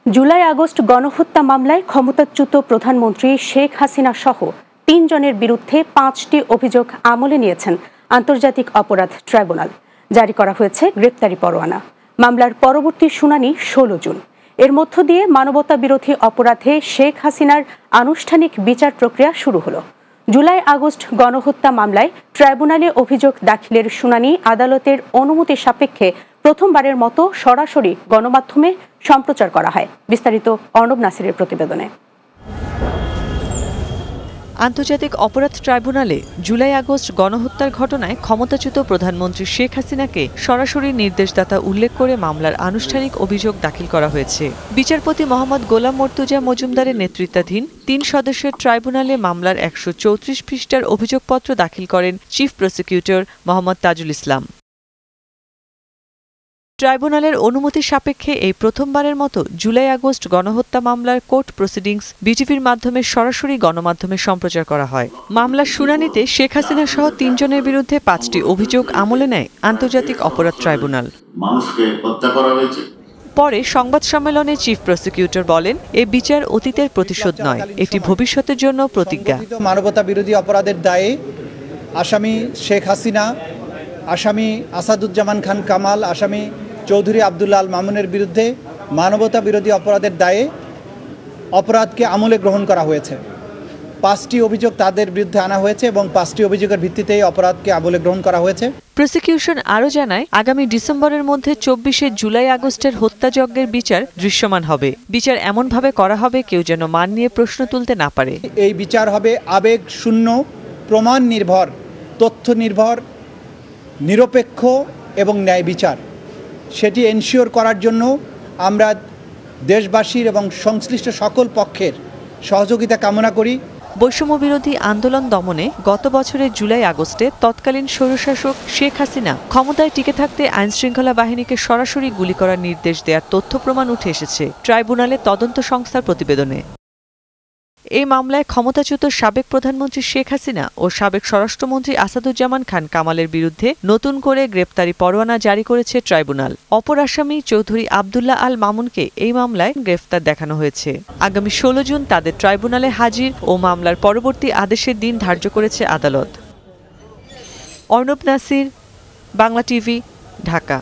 July August গণহত্যা মামলায় ক্ষমতাচ্যুত প্রধানমন্ত্রী শেখ হাসিনা সহ ৩ জনের বিরুদ্ধে ৫টি অভিযোগ আমলে নিয়েছেন আন্তর্জাতিক অপরাধ ট্রাইব্যুনাল। জারি করা হয়েছে গ্রেপ্তারি পরোয়ানা। মামলার পরবর্তী শুনানি ১৬ জুন। এর মধ্য দিয়ে মানবতা বিরোধী অপরাধে শেখ হাসিনার আনুষ্ঠানিক বিচার প্রক্রিয়া শুরু হলো। জুলাই আগস্ট গণহত্যা মামলায় ট্রাইব্যুনালে অভিযোগ দাখিলের শুনানি আদালতের অনুমতি সাপেক্ষে প্রথমবারের মতো সরাসরি গণমাধ্যমে সম্প্রচার করা হয়। বিস্তারিত অর্ণব নাসিরের প্রতিবেদনে। আন্তর্জাতিক অপরাধ ট্রাইব্যুনালে জুলাই আগস্ট গণহত্যার ঘটনায় ক্ষমতাচ্যুত প্রধানমন্ত্রী শেখ হাসিনাকে সরাসরি নির্দেশদাতা উল্লেখ করে মামলার আনুষ্ঠানিক অভিযোগ দাখিল করা হয়েছে। বিচারপতি মোহাম্মদ গোলাম মর্তুজা মজুমদারের নেতৃত্বাধীন ৩ সদস্যের ট্রাইব্যুনালে মামলার ১৩৪ পৃষ্ঠার অভিযোগপত্র দাখিল করেন চিফ প্রসিকিউটর মোহাম্মদ তাজুল ইসলাম। ট্রাইব্যুনালের অনুমতি সাপেক্ষে এই প্রথমবারের মতো জুলাই আগস্ট গণহত্যা মামলার কোর্ট প্রসিডিংস বিটিভির মাধ্যমে সরাসরি গণমাধ্যমে সম্প্রচার করা হয়। মামলার শুনানিতে শেখ হাসিনা সহ ৩ জনের বিরুদ্ধে ৫টি অভিযোগ আমলে নেয় আন্তর্জাতিক অপরাধ ট্রাইব্যুনাল। মানুষকে হত্যা করা হয়েছে। পরে সংবাদ সম্মেলনে চিফ প্রসিকিউটর বলেন, এ বিচার অতীতের প্রতিশোধ নয়, এটি ভবিষ্যতের জন্য প্রতিজ্ঞা। মানবতা বিরোধী অপরাধের দায়ে আসামি শেখ হাসিনা, আসামি আসাদুজ্জামান খান কামাল, আসামি চৌধুরী আবদুল্লাহ আল মামুনের বিরুদ্ধে মানবতা বিরোধী অপরাধের দায়ে অপরাধকে আমলে গ্রহণ করা হয়েছে। ৫টি অভিযোগ তাদের বিরুদ্ধে আনা হয়েছে এবং 5টি অভিযোগের ভিত্তিতেই অপরাধকে আমলে গ্রহণ করা হয়েছে। প্রসিকিউশন আরও জানায়, আগামী ডিসেম্বরের মধ্যে ২৪শে জুলাই আগস্টের হত্যাযজ্ঞের বিচার দৃশ্যমান হবে। বিচার এমনভাবে করা হবে কেউ যেন মান নিয়ে প্রশ্ন তুলতে না পারে। এই বিচার হবে আবেগ শূন্য, প্রমাণ নির্ভর, তথ্য নির্ভর, নিরপেক্ষ এবং ন্যায় বিচার। সেটি এনশিওর করার জন্য আমরা দেশবাসীর এবং সংশ্লিষ্ট সকল পক্ষের সহযোগিতা কামনা করি। বৈষম্য বিরোধী আন্দোলন দমনে গত বছরের জুলাই আগস্টে তৎকালীন স্বৈরশাসক শেখ হাসিনা ক্ষমতায় টিকে থাকতে আইনশৃঙ্খলা বাহিনীকে সরাসরি গুলি করার নির্দেশ দেওয়ার তথ্য প্রমাণ উঠে এসেছে ট্রাইব্যুনালে তদন্ত সংস্থার প্রতিবেদনে। এই মামলায় ক্ষমতাচ্যুত সাবেক প্রধানমন্ত্রী শেখ হাসিনা ও সাবেক স্বরাষ্ট্রমন্ত্রী আসাদুজ্জামান খান কামালের বিরুদ্ধে নতুন করে গ্রেপ্তারি পরোয়ানা জারি করেছে ট্রাইব্যুনাল। অপর আসামি চৌধুরী আবদুল্লাহ আল মামুনকে এই মামলায় গ্রেফতার দেখানো হয়েছে। আগামী ১৬ জুন তাদের ট্রাইব্যুনালে হাজির ও মামলার পরবর্তী আদেশের দিন ধার্য করেছে আদালত। অর্ণব নাসির, বাংলা টিভি, ঢাকা।